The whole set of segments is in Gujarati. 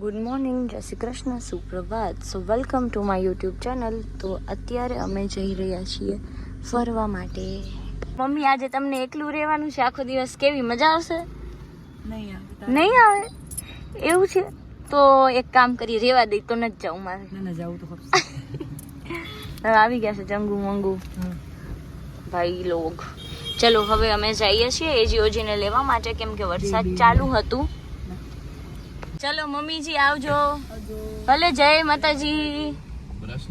ગુડ મોર્નિંગ, જય શ્રી કૃષ્ણ, સુપ્રભાત. So welcome to my YouTube channel. તો અત્યારે અમે જઈ રહ્યા છીએ ફરવા માટે. મમ્મી, આજે તમને એકલું રહેવાનું છે આખો દિવસ, કેવી મજા આવશે? નહીં આવે એવું છે? તો એક કામ કરીએ, રેવા દઈ તો નથી જાઉં મારે. હવે આવી ગયા છે જંગુ મંગુ ભાઈ લોગ. ચલો હવે અમે જઈએ છીએ એજીઓજીને લેવા માટે, કેમ કે વરસાદ ચાલુ હતું. ચલો મમ્મીજી આવજો. ભલે, જય માતાજી. બ્રશ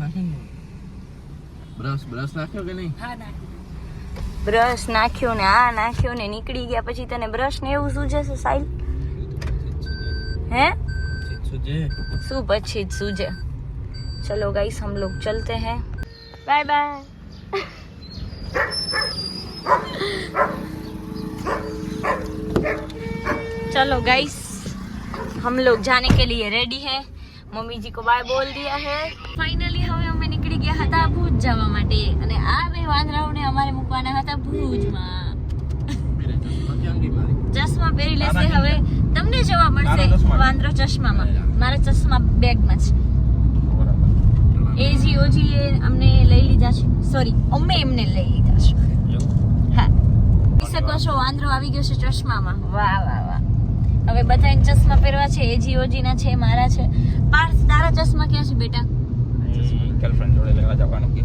નાખ્યો કે નહીં? બ્રશ નાખ્યો ને આ નાખ્યો ને નીકળી ગયા પછી તને બ્રશ ને એવું સૂજે છે સાઈલ? હે શું પછી જ સૂજે? चलो गाइस, हम लोग चलते हैं. Bye bye. चलो गाइस, हम लोग जाने के लिए रेडी है. मम्मी जी को बाय बोल दिया है. फाइनली હવે અમે નીકળી ગયા હતા ભુજ જવા માટે, અને આ બે વાંદરાઓને અમારે મૂકવાના હતા ભુજમાં. ચશ્મા પહેરી લેશે હવે, તમને જોવા મળશે વાંદરો ચશ્મામાં. મારા ચશ્મા બેગમાં છે. એજીઓજી એ અમને લઈ લીધા છે, સોરી અમે એમને લઈ લીધા છે. હા, જોઈ શકો છો વાંદરો આવી ગયો છે ચશ્મામાં. વાહ વાહ વાહ. હવે બધાને ચશ્મા પહેરવા છે. એજીઓજી ના છે, મારા છે. પાર્થ, તારા ચશ્મા ક્યાં છે બેટા? ગર્લફ્રેન્ડ જોડે લેવા જવાનું કે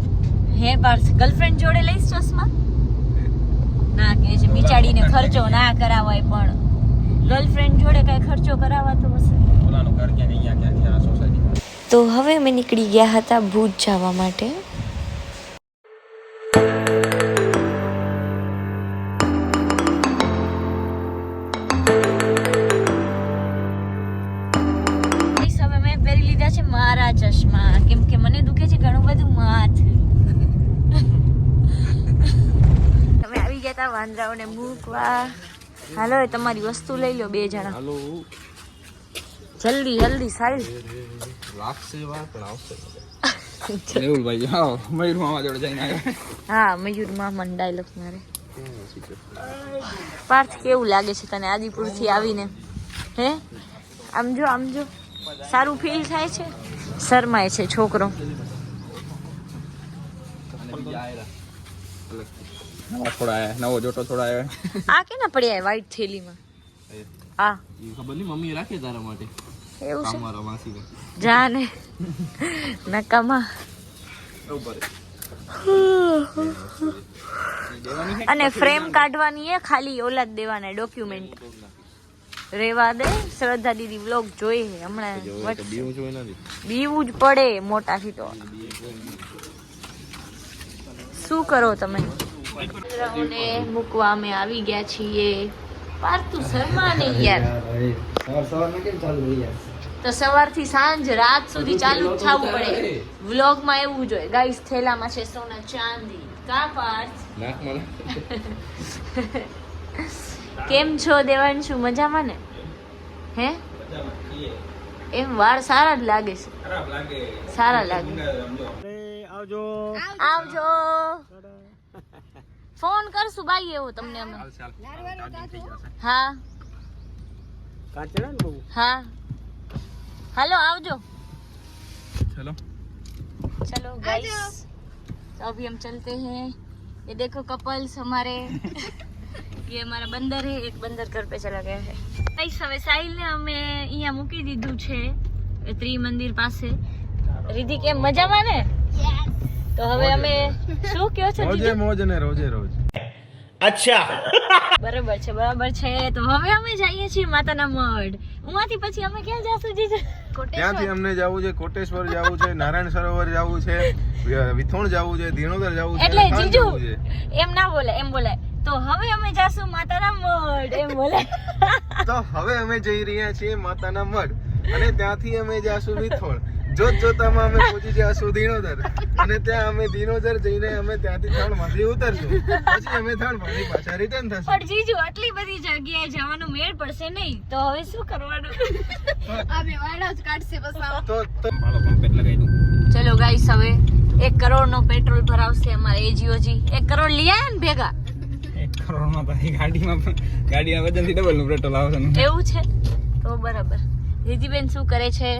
હે પાર્થ, ગર્લફ્રેન્ડ જોડે લઈશ ચશ્મા? ના, કે છે બિચાડીને ખર્ચો ના કરાવાય, પણ ગર્લફ્રેન્ડ જોડે કઈ ખર્ચો કરાવાતો હશે. ઓલાનું ઘર ક્યાં અહીંયા ક્યાં આ સોસાયટી. તો હવે અમે નીકળી ગયા હતા ભુજ જવા માટે. હવે મેં પહેરી લીધા છે મારા ચશ્મા, કેમ કે મને દુખે છે ઘણું બધું માથું. તમે આવી ગયા હતા વાંદરાઓને મૂકવા. હાલો, તમારી વસ્તુ લઈ લો બે જણા. હાલો, જલ્દી જલ્દી સારી. લાગશે વાર પણ આવશે. મેહુલભાઈ આવો, મયુર મામા જોડે જઈને આવ્યા. હા, મયુર મામા ડાયલોગ મારે. પાર્થ, કેવું લાગે છે તને આદિપુર થી આવીને? હે, આમ જો સારું ફીલ થાય છે? શરમાય છે છોકરો. નવો જોટો થોડા આવ્યા. આ કેના પડ્યા વ્હાઈટ થેલીમાં? આ ખબર નહીં, મમ્મીએ રાખી તારા માટે. એવું છે? અમારા માસી જાને નકામા. અને ફ્રેમ કાઢવાની એ ખાલી ઓલા જ દેવાના ડોક્યુમેન્ટ. રેવા દે, શ્રદ્ધા દીદી વ્લોગ જોઈ હમણાં. બીવું જ પડે મોટાથી તો. શું કરો તમે? ને મૂકવા અમે આવી ગયા છીએ. પાર્થ, તું શર્મા નહીં યાર. તો સવારથી સાંજ રાત સુધી ચાલુ જ થવું પડે વ્લોગમાં. એવું જોઈએ ગાઈસ, થેલામાં છે સોના ચાંદી. કા પાર્થ? કેમ છો દેવાંશુ? મજામાં ને? હે, એમ વાળ સારા જ લાગે છે. સારા લાગે. આવજો. ફોન કરશું ભાઈ એવો તમને અમે. હા હા, हेलो आवजो. चलो गाइस, तो अभी हम चलते हैं. ये देखो कपल्स हमारे. ये हमारा बंदर है, एक बंदर घर पे चला गया है. गाइस, હવે સાહિલ ને અમે અહીંયા મૂકી દીધું છે ત્રિમંદિર પાસે. રીધિ, કેમ મજામાં ને? તો હવે અમે શું કહો છો? રોજે મોજ ને રોજે રોજ. અચ્છા, બરાબર છે બરાબર છે. તો હવે અમે જઈએ છીએ માતાના મઢ. ઉમાંથી પછી અમે ક્યાં જાશું જીજુ? ત્યાંથી અમને જવું છે કોટેશ્વર, જવું છે નારાયણ સરોવર, જવું છે વિથોણ, જવું છે ધીણોદર, જવું છે. એટલે જીજુ એમ ના બોલે, એમ બોલે તો હવે અમે જાશું માતાના મઢ, એમ બોલે. તો હવે અમે જઈ રહ્યા છીએ માતાના મઢ, અને ત્યાંથી અમે જાશું વિથોણ. જોતામાં અમે પહોંચી જશું ધીણોદર, અને ત્યાં અમે ધીણોદર જઈને અમે ત્યાંથી થણમાંથી ઉતરશું. પછી અમે થણમાંથી પાછા રિટર્ન થશું. પણ જીજુ આટલી બધી જગ્યાએ જવાનું મેળ પડશે નહીં, તો હવે શું કરવાનું? અમે વાળા જ કાઢશે બસ. તો મારો પંપ લગાવી દઉં. ચલો ગાઈસ, હવે 1 કરોડ નો પેટ્રોલ ભરાવશે અમારે એજીઓજી. 1 કરોડ લઈ આયા ને ભેગા? 1 કરોડ માં ગાડીમાં વજનથી ડબલ નું પેટ્રોલ આવશે. એવું છે? તો બરાબર. રીતિબેન શું કરે છે?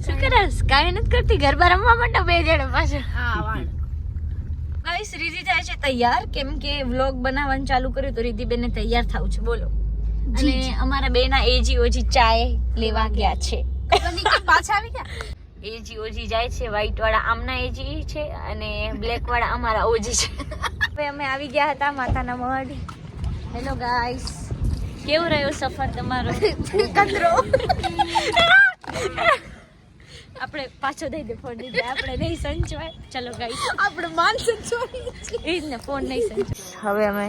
શું કરસ? કાંઈ નથી કરતી, ગરબા રમવા માંડો બે જણા પાછળ. ગાઈસ રીતિ થાય છે તૈયાર, કેમ કે વ્લોગ બનાવવાનું ચાલુ કર્યું તો રીતિબેન ને તૈયાર થવું છે. બોલો. અને અમારા બેના એજી ઓજી ચાય લેવા ગયા છે. પાછા આવી ગયા. એજી ઓજી જાય છે, વ્હાઈટ વાળા આમના એજી છે અને બ્લેક વાળા અમારા ઓજી છે. હવે અમે આવી ગયા હતા માતાના મઢ. હેલો ગાઈસ, કેવો રહ્યો સફર તમારો? કંદરો. આપણે પાછો દઈ દે ફોન, દઈ દે, આપણે નહીં સંચવાય. ચલો ગાઈસ, આપણે માન સંચવાય એ જ ને, ફોન નહીં સંચવાય. હવે અમે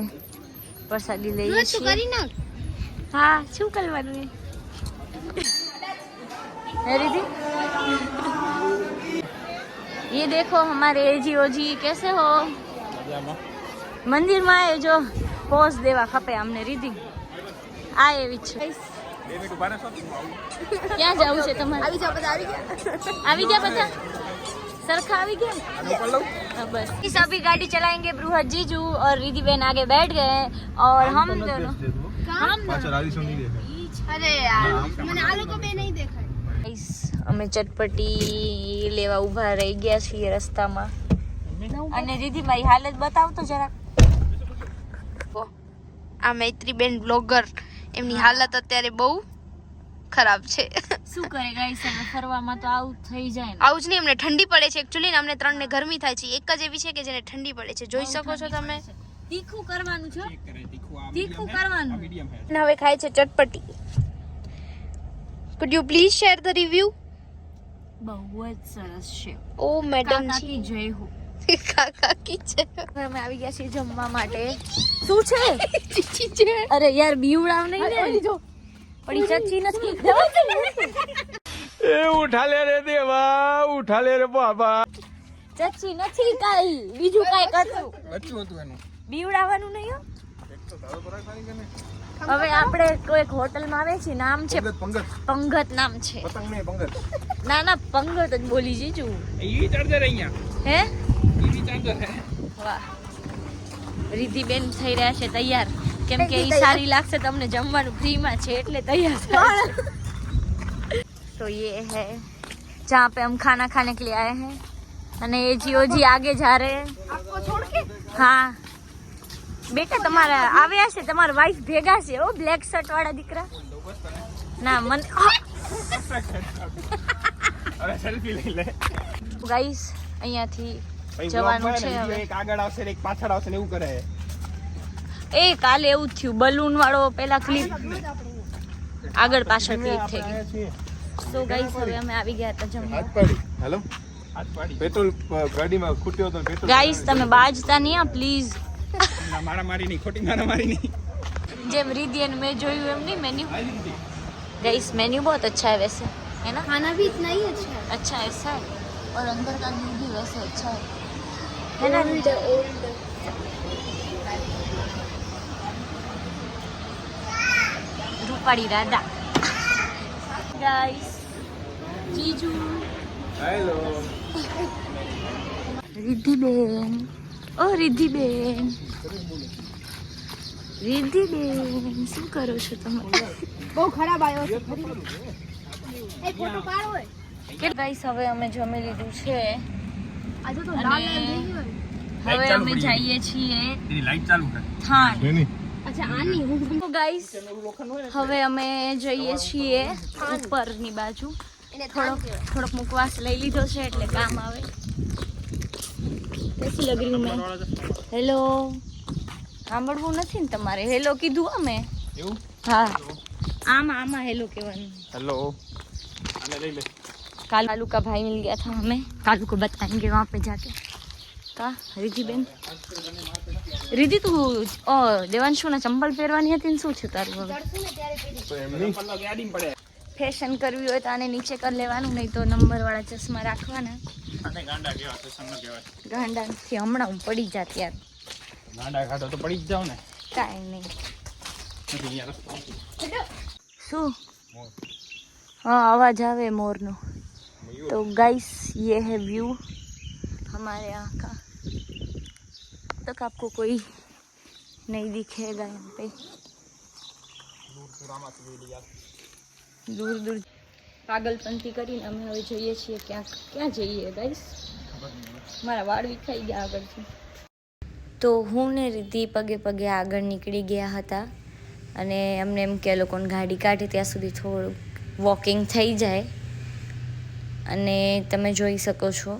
પ્રસાદી લઈએ છીએ. हाँ શું કરવાનું है रिधि? ये देखो हमारे एजी ओजी कैसे हो? मंदिर में आए जो पोज देवा खपे हमने रिधि आए विच क्या जाऊ છે તમારે? આવી જાવ બધા. આવી ગયા બધા સરખા આવી ગયા बस. इस अभी गाड़ी चलाएंगे बृहद जीजू और रिधि बहन आगे बैठ गए और हम दोनों अरे यार मैंने आलू को भी नहीं देखा. गाइस અમે ચટપટી લેવા ઊભા રહી ગયા છીએ રસ્તામાં. અને રીધિ મારી હાલત બતાવ તો જરાક. આ મૈત્રીબેન બ્લોગર, એમની હાલત અત્યારે બહુ ખરાબ છે. શું કરે ગાઈસ, હવે ફરવામાં તો આવું થઈ જાય ને. આવું જ નહીં, અમને ઠંડી પડે છે એકચ્યુઅલી, ને અમને ત્રણને ગરમી થાય છે. એક જ એવી છે કે જેને ઠંડી પડે છે, જોઈ શકો છો તમે. તીખું કરવાનું છે, તીખું કરવાનું. અને હવે ખાય છે ચટપટી. Could you please share the review? બહુ જ સરસ છે. ઓ મેડમ કાકી જય હો. કાકા કી છે. હવે અમે આવી ગયા છીએ જમવા માટે. શું છે? ચીચી છે. અરે યાર બીવડાવ નહીં ને. પડી ચચી નથી. એ ઉઠા લે રે દેવા, ઉઠા લે રે બાબા. ચચી નથી કાઈ, બીજું કાઈ કરતું. બચ્ચું હતું એનું. બીવડાવવાનું નહીં હો. હવે આપણે કોઈક હોટલમાં આવે છે, નામ છે પંગત નામ છે. પતંગ નહીં પંગત. ના ના પંગત જ બોલી જીજુ. ઈ ચાર્જર અહીંયા. હે? ઈ ચાર્જર હે. વાહ. રીધિબેન થઈ રહ્યા છે તૈયાર, કેમ કે ઈ સારી લાગશે તમને જમવાનું ફ્રીમાં છે એટલે તૈયાર થાય. तो ये है जहाँ पे हम खाना खाने के लिए आए हैं. અને એ જીઓ જી આગે જા રહે हैं. आपको छोड़ के? हाँ બેટા તમારા આવ્યા છે, તમારા વાઈફ ભેગા છે. ઓ બ્લેક શર્ટ વાળા દીકરા. ના મને અરે સેલ્ફી લઈ લે. ગાઈસ અહીંયાથી જવાનું છે હવે. એક આગળ આવશે એક પાછળ આવશે ને એવું કરે. એ કાલે એવું જ થયું, બલૂન વાળો પેલા ક્લિપ આગળ પાછળ ક્લિપ થઈ ગઈ. તો ગાઈસ હવે અમે આવી ગયા હતા જમવા. હાથ પાડી. હેલો હાથ પાડી. પેટ્રોલ ગાડીમાં ખૂટ્યો તો પેટ્રોલ. ગાઈસ તમે બાજતા નહીં આ પ્લીઝ. ના મારા મારી નહીં, ખોટી મારા મારી નહીં. જેમ રીધિ અને મેં જોયું એમ નહીં मेन्यू. गाइस मेन्यू बहुत अच्छा है वैसे, है ना? खाना भी इतना ही अच्छा है. अच्छा ऐसा है और अंदर का व्यू भी वैसे अच्छा है ना? रूपाड़ी राधा. गाइस जीजू. હેલો. रिद्धिबेन, ओ रिद्धिबेन, रिद्धिबेन શું કરો છો તમે? બહુ ખરાબ આવ્યો છે. એક ફોટો પાડો હોય. કે ગાઈસ હવે અમે જમી લીધું છે. આજે તો અને લાલ લાલ થઈ ગયો. હવે અમે જઈએ છીએ એની લાઈટ ચાલુ કર. થાન. એની અચ્છા આની હું તો ગાઈસ હવે અમે જઈએ છીએ ઉપરની બાજુ. થોડોક મુકવાસ લઈ લીધો છે એટલે કામ આવે. કેસી લગ રહી હું મેં? હેલો સાંભળવું નથી ને તમારે? હેલો કીધું અમે. એવું? હા આમાં હેલો કહેવાનું. હેલો. આને લઈ લે. कालू का भाई मिल गया था हमें, कालू को बताएंगे वहाँ पे जाके. का रिद्धि बेन, रिद्धि તું દેવાંશુ ના ચંપલ પહેરવાની હતી ને શું થયું તારું? હવે તો એમની ગાડીમાં પડે. ફેશન કરવી હોય તો આને નીચે કરી લેવાનું, નહીં તો નંબર વાળા ચશ્મા રાખવાના. આને ગાંડા કેવા ચશ્મા ન કહેવાય. ગાંડાથી હમણાં હું પડી જાત યાર. ગાંડા ખાતો તો પડી જ જાવ ને. કાંઈ નહીં. નથી અહીંયા રસ્તો. શું? हाँ आवाज आवे मोर नो. तो गाइस ये है व्यू हमारे यहाँ का. तक आपको कोई नहीं दिखेगा यहाँ पे. દૂર દૂર પાગલપંતી કરીને અમે હવે જઈએ છીએ ક્યાં જઈએ ગાઈસ? મારા વાળ વિખાઈ ગયા આગળથી. તો હું ને રીતિ પગે પગે આગળ નીકળી ગયા હતા અને અમને એમ કે લોકોને ગાડી કાઢે ત્યાં સુધી થોડું વોકિંગ થઈ જાય. અને તમે જોઈ શકો છો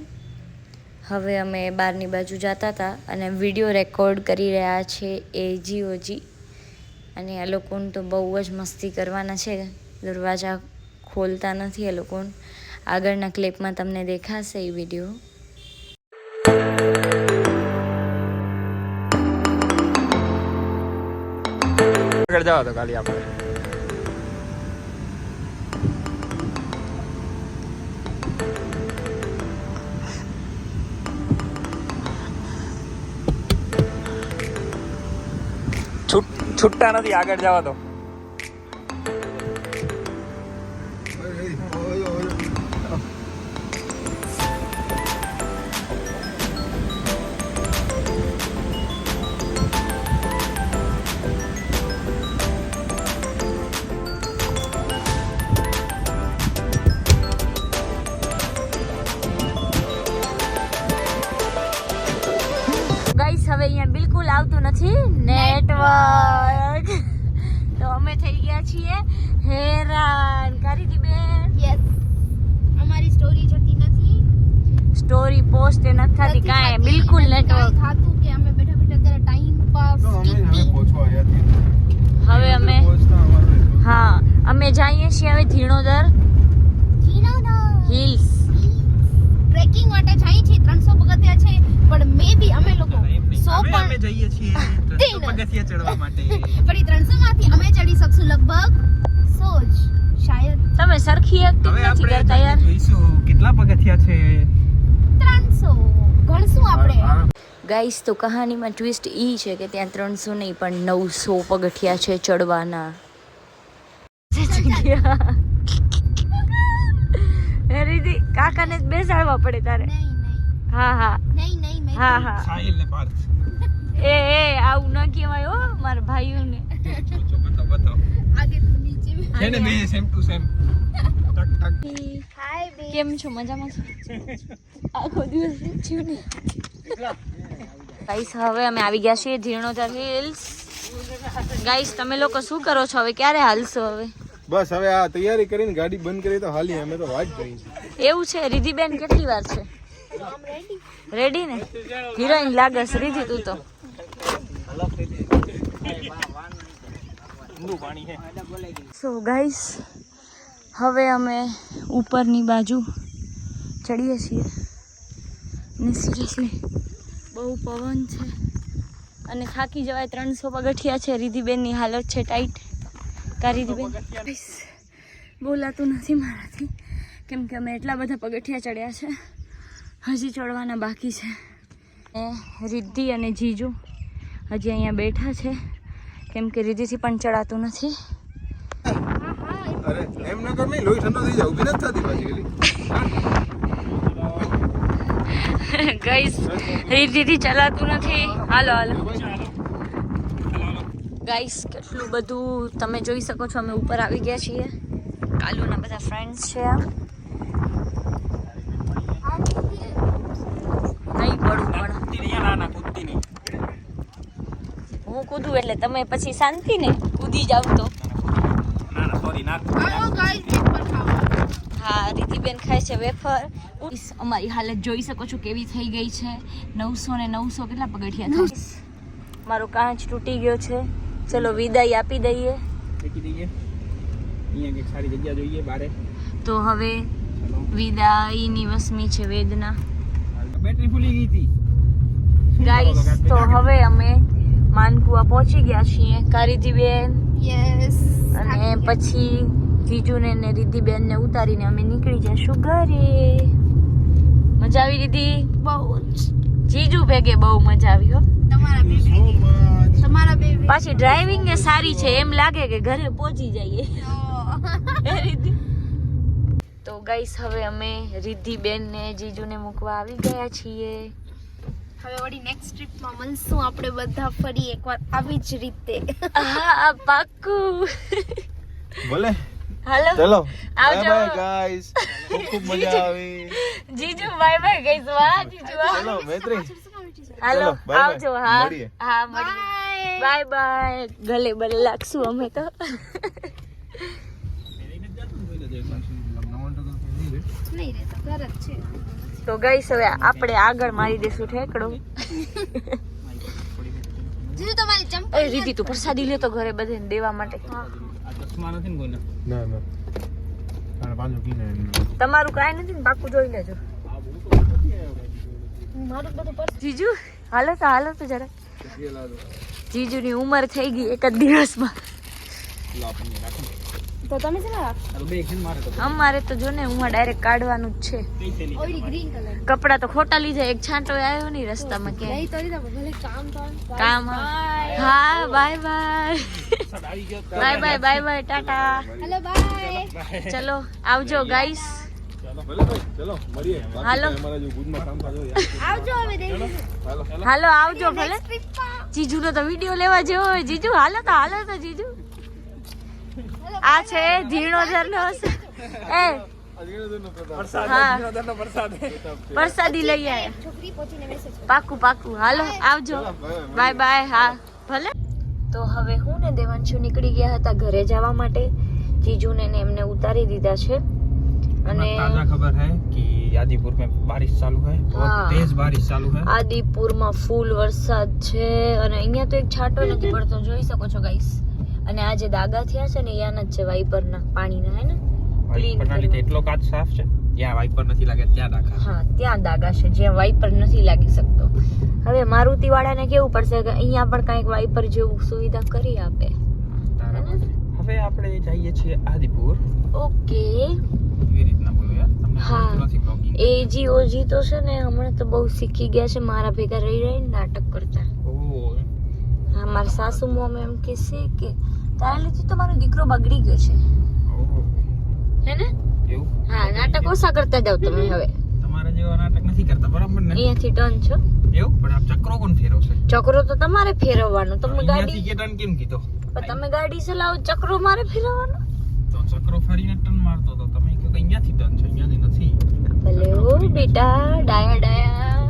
હવે અમે બહારની બાજુ જતા હતા અને વિડીયો રેકોર્ડ કરી રહ્યા છે એજીઓજી. અને આ લોકોને તો બહુ જ મસ્તી કરવાના છે, દરવાજા ખોલતા નથી એ લોકોને. આગળના ક્લિપમાં તમને દેખાશે એ વિડીયો. આગળ જાવ તો ખાલી આપણે છૂટતા નથી, આગળ જવા તો. ગાઈસ હવે અહીંયા બિલકુલ આવતું નથી નેટવર્ક. તો અમે થઈ ગયા છીએ હેરાન. કરી દી બેન? યસ, અમારી સ્ટોરી જતી નથી, સ્ટોરી પોસ્ટ એ નથી થતી કાંઈ, બિલકુલ નેટવર્ક. થાતું કે અમે બેઠા બેઠા કરે ટાઈમ પાસ. હવે અમે હા અમે જઈએ છીએ હવે ધીણોદર હિલ્સ. ટ્રેકિંગ માટે જાય છે, 300 પગથિયા છે, પણ મે બી અમે લોકો 100 અમે જઈએ છીએ 300 પગથિયા ચડવા માટે. પણ એ 300 માંથી અમે ચડી શકશું લગભગ 100 જ શાયદ. તમે સરખી એક્ટિંગ હવે નથી કરતા આપણે યાર. જોઈશું કેટલા પગથિયા છે. 300 ગણશું આપણે. ગાઈસ તો કહાનીમાં ટ્વિસ્ટ ઈ છે કે ત્યાં 300 નહીં પણ 900 પગથિયા છે ચડવાના. રીતિ કાકાને જ બેસાડવા પડે તારે. નહીં હા હા નહીં હા હા. સાહિલ ને પાર એ આવું ન કહેવાય હો મારા ભાઈઓને. બતાવો આગે તો નીચે છે ને બે સેમ ટુ સેમ. ટક ટક. હાય બે. કેમ છો? મજામાં છો? આખો દિવસ થયું ને. ગાઈસ હવે અમે આવી ગયા છીએ ધીણોધર હિલ્સ. ગાઈસ તમે લોકો શું કરો છો હવે? ક્યારે હાલશો હવે? બસ હવે આ તૈયારી કરીને ગાડી બંધ કરી તો હાલી. અમે તો વાટ કરી છે. એવું છે? રિધિબેન કેટલી વાર છે? રેડી ને? હિરોઈન લાગસ રીધિ તું તો. સો ગાઈસ હવે અમે ઉપરની બાજુ ચડીએ છીએ ને સિરિયસલી બહુ પવન છે અને થાકી જવાય. 300 પગથિયા છે. રિધિબેનની હાલત છે ટાઈટ. કા રિધિબેન? બોલાતું નથી મારાથી કેમ કે અમે એટલા બધા પગથિયા ચડ્યા છે, હજી ચડવાના બાકી છે. રિદ્ધિ અને જીજુ હજી અહીંયા બેઠા છે કેમ કે રિદ્ધિથી પણ ચડાતું નથી. અરે એમ ન કર, મેં લોહી ઠંડો થઈ જાય, ઊભી નથી થતી પાછી ગલી. ગાઈસ રિદ્ધિથી ચલાતું નથી. હાલો હાલો ગાઈસ, કેટલું બધું તમે જોઈ શકો છો. અમે ઉપર આવી ગયા છીએ. કાલુના બધા ફ્રેન્ડ્સ છે. આ નહીં પડવું પણ હું કૂદું એટલે તમે પછી શાંતિ ને કૂદી જાવ તો. હા રીતિબેન ખાય છે વેફર. અમારી હાલત જોઈ શકો છો કેવી થઈ ગઈ છે. 900 ને 900 કેટલા પગથિયા થાય. મારો કાચ તૂટી ગયો છે. ચલો વિદાય આપી દઈએ. તો હવે વિદાયની વસમી છે વેદના. બેટરી ફૂલી ગઈ હતી ગાઈસ તો હવે અમે માનકુવા પહોંચી ગયા છીએ. કારીધીબેન યસ. અને પછી જીજુને ને રિદ્ધિબેન ને ઉતારીને અમે નીકળી જઈશું ઘરે. મજા આવી રીતિ? બહુ જ. જીજુ ભેગે બહુ મજા આવી હો. તમારા બે પાછી ડ્રાઇવિંગ એ સારી છે, એમ લાગે કે ઘરે પહોંચી જઈએ. તો ગાઈસ હવે અમે રિદ્ધિબેન ને જીજુને મૂકવા આવી ગયા છીએ. હવે વળી નેક્સ્ટ ટ્રીપમાં મળશું આપણે બધા ફરી એકવાર આવી જ રીતે. હા પાક્કું. ભલે હાલો ચલો આવજો. બાય બાય ગાઈસ, ખૂબ ખૂબ મજા આવી. જીજુ બાય બાય ગઈસ. વાહ જીજુ વાહ. ચલો મૈત્રી, હાલો ચલો, bye bye. આવજો. હા મળીએ. હા મળીએ. Bye bye. ગલે બલે લાગશું અમે તો. નહીં રહેતો ઘર જ છે. તો ગઈસ હવે આપણે આગળ મારી દેશું ઠેકડો. જીજુ તમારી એ ચંપલ રીતિ તું પ્રસાદી લેતો ઘરે બધાને દેવા માટે. ના ના પાછું કીને તમારું કાંઈ નથી ને પાકું જોઈ લેજો. મારું બધું પર્સ જીજુ હાલો તો જરા. જીજુની ઉંમર થઈ ગઈ એક જ દિવસમાં. તો તમે છે ને અમારે તો જો ને હું ડાયરેક્ટ કાઢવાનું જ છે. ઓલી ગ્રીન કલર કપડા તો ખોટા લીધા. એક છાંટો આવ્યો નહીં રસ્તામાં લઈ ક્યાંય. તો લીધા પણ ભલે કામ તો કામ હા bye bye bye bye Tata. Hello by ચલો આવજો ગાઈસ. ચલો મળીએ. હાલો. અમારા જો ભુજમાં કામ કાજો યાર. આવજો હવે દેવી હાલો આવજો ભલે. જીજુનો તો વિડિયો લેવા જેવો હોય. જીજુ હાલો તો જીજુ. આ છે ધીણોધરનો એ હા પ્રસાદી લઈ આયા. છોકરી પહોંચીને મેસેજ પાકું હાલો આવજો. Bye bye. હા ભલે. તો હવે હું ને દેવાંશુ નીકળી ગયા હતા ઘરે જવા માટે. જીજુને ને એમને ઉતારી દીધા છે અને ताजा खबर है कि आदिपुर में बारिश चालू है, बहुत हाँ। तेज बारिश चालू है। આદિપુરમાં ફૂલ વરસાદ છે અને અહીંયા તો એક છાંટો નથી પડતો જોઈ શકો છો ગાઈસ. અને આ જે દાગા થયા છે ને યાના જ છે વાઈપરના પાણીના હે ને વાઇપર ના લીધે એટલો કાચ સાફ છે, જ્યાં વાઇપર નથી લાગે ત્યાં દાખા. હા ત્યાં દાગા છે જ્યાં વાઈપર નથી લાગી શકતો. હવે મારુતિ વાળાને કેવું પડશે કે અહીંયા પણ કાંઈક વાઈપર જેવું સુવિધા કરી આપે. હવે આપણે જઈએ છીએ આદિપુર. ઓકે એવી રીતના બોલો યાર, તમને હા. આવડતું નથી vlogging. એજી ઓજી તો છે ને હમણાં તો બહુ શીખી ગયા છે મારા ભેગા રહી નાટક કરતા. ઓહ, હા મારા સાસુ મોમ એમ કહેશે કે તારા લીધે તો મારો દીકરો બગડી ગયો છે ઓહ, હે ને. એવું હા નાટક ઓછા કરતા જાવ તમે હવે. તમારા જેવા નાટક નથી કરતા, બરાબર ને? અહીંયાથી ટર્ન છો. એવું પણ આપ ચક્રો કોણ ફેરવશે? ચક્રો તો તમારે ફેરવવાનો. તમે અહીંયાથી ગાડી કે ટર્ન કેમ કીધો? પણ તમે ગાડી ચલાવો ચક્રો મારે ફેરવવાનો. તો ચક્રો ફરીને ટર્ન મારતો તો તમે કહો કે અહીંયાથી ટર્ન છે, અહીંયાથી નથી. ભલે હો બેટા ડાયા.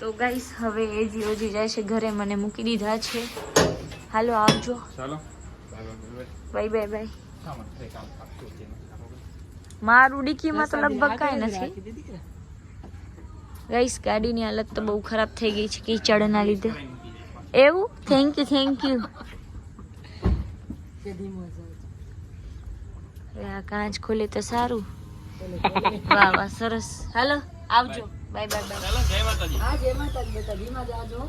તો ગાઈસ હવે એજી ઓજી જાય છે ઘરે. મને મૂકી દીધા છે. હાલો આવજો. ચાલો બાય બાય બાય. સામાન થઈ કામ આપતું છે. મારું ડિક્કીમાં તો લગભગ કાંઈ નથી. ગાઈસ ગાડીની હાલત તો બહુ ખરાબ થઈ ગઈ છે કીચડના લીધે. એવું થેન્ક યુ. હવે આ કાચ ખોલે તો સારું. વાહ સરસ. હાલો આવજો. Bye bye bye. ચાલો, જય માતાજી. હા જય માતાજી બેટા. ધીમા જાજો.